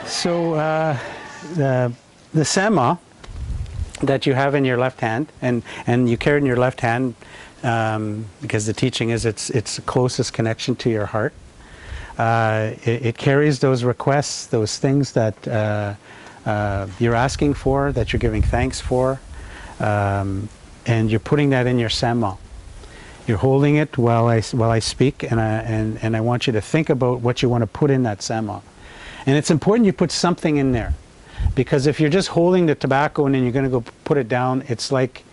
So the sema that you have in your left hand, and you carry it in your left hand because the teaching is it's the closest connection to your heart. It carries those requests, those things that you're asking for, that you're giving thanks for, and you're putting that in your sema. You're holding it while I speak, and I want you to think about what you want to put in that sema. And it's important you put something in there, because if you're just holding the tobacco and then you're going to go put it down, it's like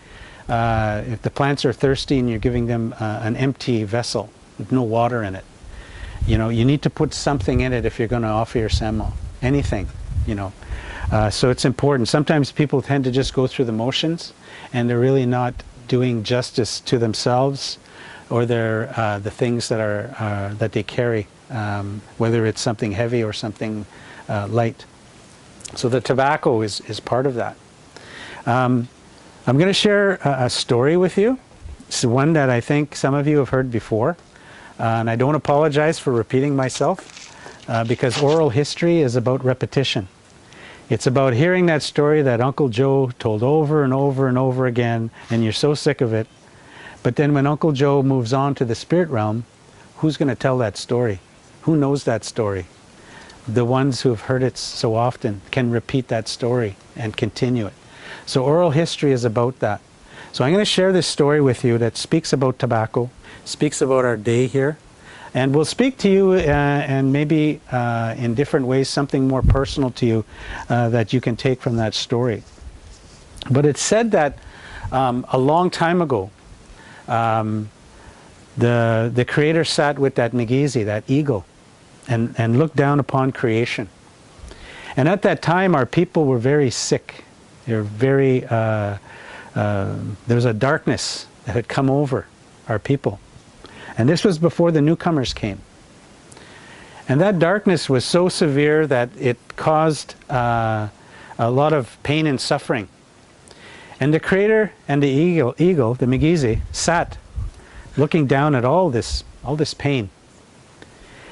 if the plants are thirsty and you're giving them an empty vessel with no water in it. You know, you need to put something in it if you're going to offer your sema. Anything, you know. So it's important. Sometimes people tend to just go through the motions, and they're really not doing justice to themselves or their the things that are that they carry, whether it's something heavy or something light. So the tobacco is part of that. I'm going to share a story with you. It's one that I think some of you have heard before, and I don't apologize for repeating myself, because oral history is about repetition. It's about hearing that story that Uncle Joe told over and over and over again, and you're so sick of it. But then when Uncle Joe moves on to the spirit realm, who's going to tell that story? Who knows that story? The ones who have heard it so often can repeat that story and continue it. So oral history is about that. So I'm going to share this story with you that speaks about tobacco, speaks about our day here, and we'll speak to you and maybe in different ways, something more personal to you that you can take from that story. But it's said that a long time ago, the Creator sat with that Megizi, that eagle, and looked down upon creation. And at that time, our people were very sick. They were very, there was a darkness that had come over our people. And this was before the newcomers came. And that darkness was so severe that it caused a lot of pain and suffering. And the Creator and the eagle, the Megizi, sat looking down at all this pain.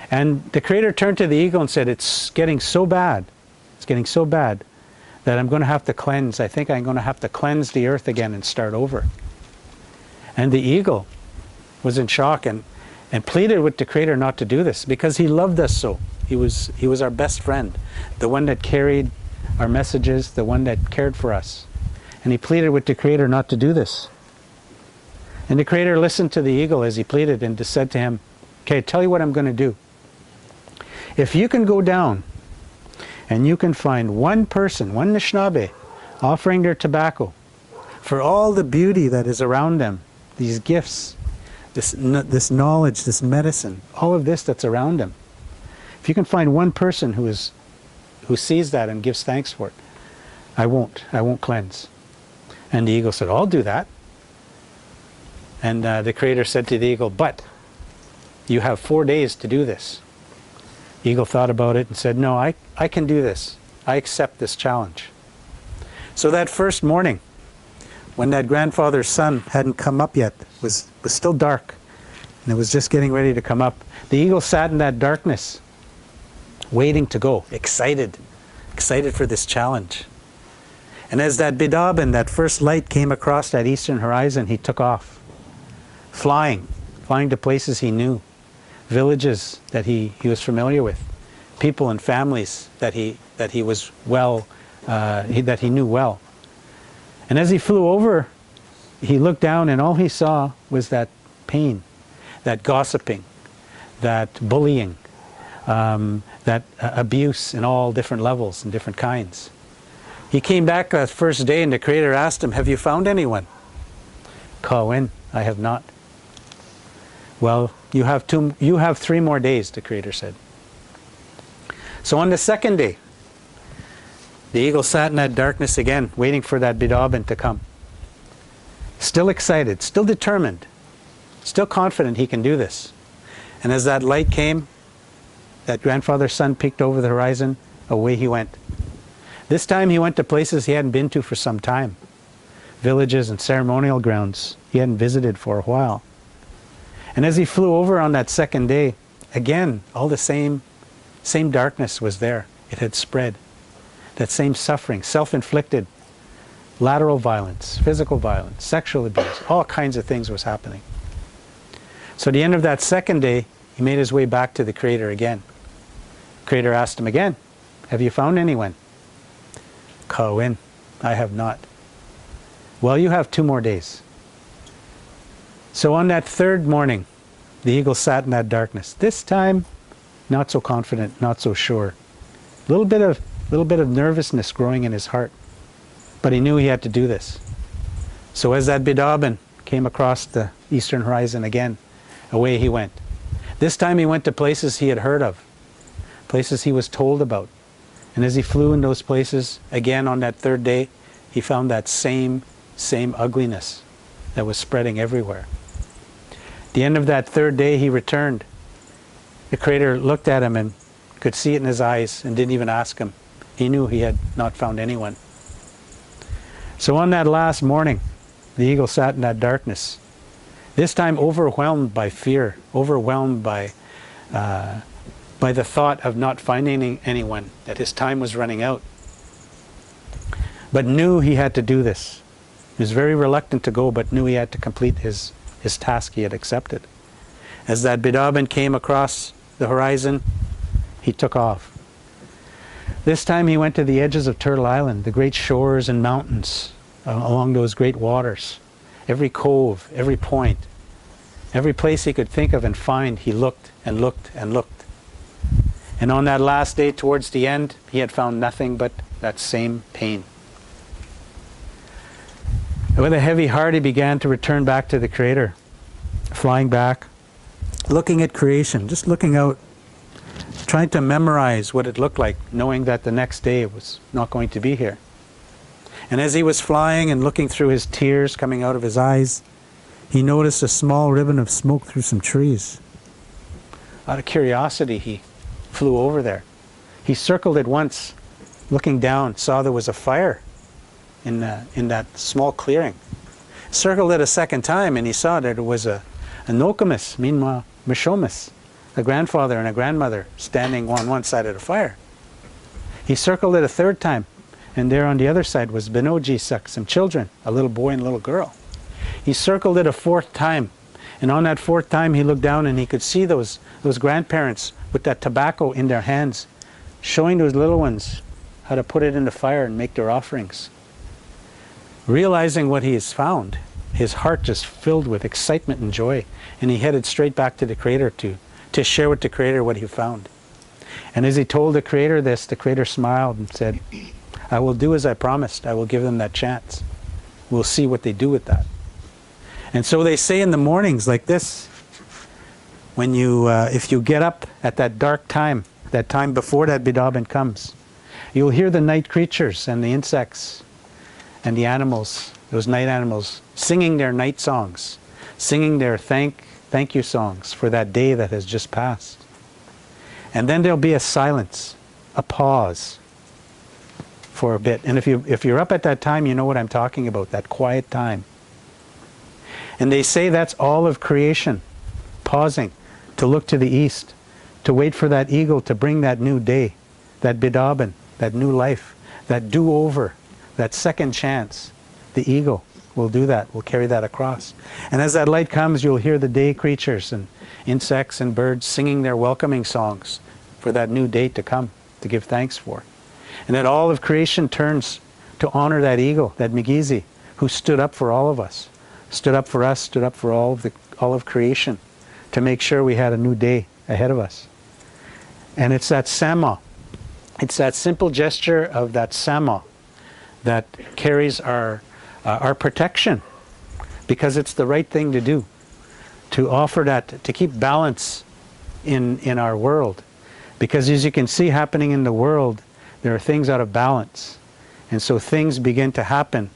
And the Creator turned to the eagle and said, "It's getting so bad. It's getting so bad that I'm going to have to cleanse. I think I'm going to have to cleanse the earth again and start over." And the eagle was in shock and pleaded with the Creator not to do this, because he loved us so. He was our best friend, the one that carried our messages, the one that cared for us. And he pleaded with the Creator not to do this. And the Creator listened to the eagle as he pleaded and just said to him, "Okay, tell you what I'm going to do. If you can go down and you can find one person, one Anishnaabe, offering their tobacco for all the beauty that is around them, these gifts, this knowledge, this medicine, all of this that's around them. If you can find one person who sees that and gives thanks for it, I won't cleanse." And the eagle said, "I'll do that." And the Creator said to the eagle, "But you have 4 days to do this." The eagle thought about it and said, "No, I can do this. I accept this challenge." So that first morning, when that grandfather's sun hadn't come up yet, was still dark, and it was just getting ready to come up, the eagle sat in that darkness, waiting to go, excited for this challenge. And as that bidabin, that first light, came across that eastern horizon, he took off, flying to places he knew, villages that he was familiar with, people and families that he was well, that he knew well. And as he flew over, he looked down, and all he saw was that pain, that gossiping, that bullying, that abuse in all different levels and different kinds. He came back that first day, and the Creator asked him, "Have you found anyone?" "Kawin, I have not." "Well, you have 3 more days," the Creator said. So on the second day, the eagle sat in that darkness again, waiting for that bidabin to come. Still excited, still determined, still confident he can do this. And as that light came, that grandfather's sun peeked over the horizon, away he went. This time he went to places he hadn't been to for some time. villages and ceremonial grounds he hadn't visited for a while. And as he flew over on that second day, again, all the same darkness was there. It had spread. That same suffering, self-inflicted, lateral violence, physical violence, sexual abuse, all kinds of things was happening. So at the end of that second day, he made his way back to the Creator again. The Creator asked him again, have you found anyone? Kawin, I have not. Well, you have 2 more days. So on that third morning, the eagle sat in that darkness. This time, not so confident, not so sure. A little bit of nervousness growing in his heart. But he knew he had to do this. So as that Bidabin came across the eastern horizon again, away he went. This time he went to places he had heard of, places he was told about. And as he flew in those places, again on that third day, he found that same ugliness that was spreading everywhere. At the end of that third day, he returned. The Creator looked at him and could see it in his eyes and didn't even ask him. He knew he had not found anyone. So on that last morning, the eagle sat in that darkness, this time overwhelmed by fear, overwhelmed by the thought of not finding anyone, that his time was running out. But knew he had to do this. He was very reluctant to go, but knew he had to complete his task he had accepted. As that Bidabin came across the horizon, he took off. This time he went to the edges of Turtle Island, the great shores and mountains along those great waters. Every cove, every point, every place he could think of and find, he looked and looked and looked. And on that last day, towards the end, he had found nothing but that same pain. With a heavy heart, he began to return back to the Creator, flying back, looking at creation, just looking out, trying to memorize what it looked like, knowing that the next day it was not going to be here. And as he was flying and looking through his tears coming out of his eyes, he noticed a small ribbon of smoke through some trees. Out of curiosity, he flew over there. He circled it once, looking down, saw there was a fire in that small clearing. Circled it a second time, and he saw that there was a Nokomis, meanwhile Mishomis, a grandfather and a grandmother standing on one side of the fire. He circled it a third time, and there on the other side was Benoji Sak, some children, a little boy and a little girl. He circled it a fourth time, and on that fourth time he looked down and he could see those grandparents with that tobacco in their hands, showing those little ones how to put it in the fire and make their offerings. Realizing what he has found, his heart just filled with excitement and joy, and he headed straight back to the Creator to share with the Creator what he found. And as he told the Creator this, the Creator smiled and said, I will do as I promised. I will give them that chance. We'll see what they do with that. And so they say in the mornings like this, when you, if you get up at that dark time, that time before that Bidabin comes, you'll hear the night creatures and the insects and the animals, those night animals, singing their night songs, singing their thank you songs for that day that has just passed. And then there'll be a silence, a pause for a bit. And if you're up at that time, you know what I'm talking about, that quiet time. And they say that's all of creation, pausing to look to the east, to wait for that eagle to bring that new day, that Bidabin, that new life, that do-over, that second chance. The eagle will do that, will carry that across. And as that light comes, you'll hear the day creatures and insects and birds singing their welcoming songs for that new day to come, to give thanks for. And that all of creation turns to honor that eagle, that Migizi, who stood up for all of us, stood up for us, stood up for all of creation, to make sure we had a new day ahead of us. And it's that sema, it's that simple gesture of that sema that carries our protection, because it's the right thing to do, to offer that, to keep balance in our world. Because as you can see happening in the world, there are things out of balance. And so things begin to happen.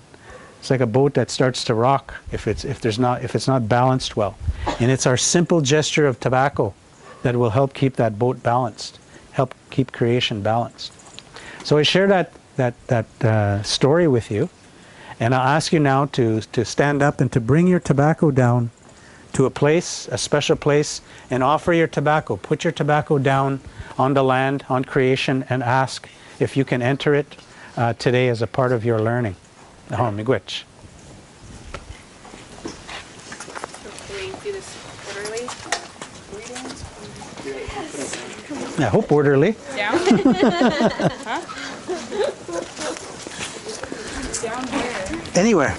It's like a boat that starts to rock if it's not balanced well. And it's our simple gesture of tobacco that will help keep that boat balanced, help keep creation balanced. So I share that story with you, And I'll ask you now to stand up and to bring your tobacco down to a place, a special place, and offer your tobacco. Put your tobacco down on the land, on creation, and ask if you can enter it today as a part of your learning. Oh, miigwech. Can we do this orderly? I hope orderly. Down? Huh? Down where? Anywhere.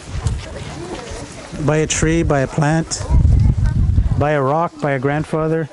By a tree, by a plant, by a rock, by a grandfather.